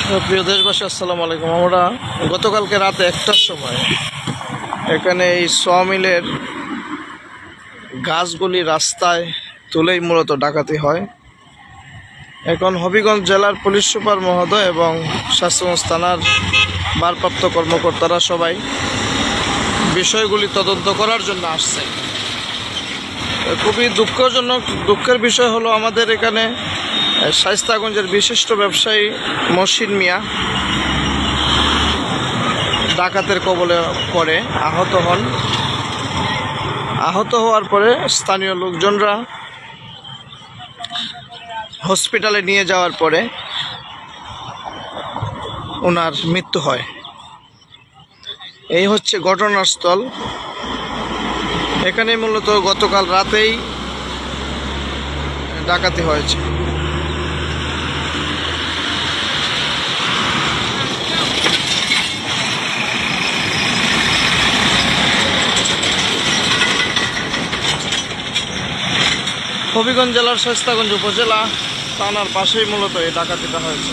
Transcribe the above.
প্রিয় দেশবাসী, আসসালামু আলাইকুম। আমরা গতকালকে রাতে 1টার সময় এখানে এই সোয়ামিলের গাছগুলি রাস্তায় তুলেই মূলত ডাকাতি হয়। এখন হবিগঞ্জ জেলার পুলিশ সুপার মহোদয় এবং শাস্তিগঞ্জ থানার ভারপ্রাপ্ত কর্মকর্তারা সবাই বিষয়গুলি তদন্ত করার জন্য আসছে। খুবই দুঃখের বিষয় হলো, আমাদের এখানে শায়েস্তাগঞ্জের বিশিষ্ট ব্যবসায়ী মহসিন মিয়া ডাকাতের কবলে পড়ে আহত হওয়ার পরে স্থানীয় লোকজনরা হসপিটালে নিয়ে যাওয়ার পরে ওনার মৃত্যু হয়। এই হচ্ছে ঘটনাস্থল। এখানে মূলত গতকাল রাতেই ডাকাতি হয়েছে। হবিগঞ্জ জেলার শায়েস্তাগঞ্জ উপজেলা থানার পাশেই মূলত এই ডাকাতিটা হয়েছে।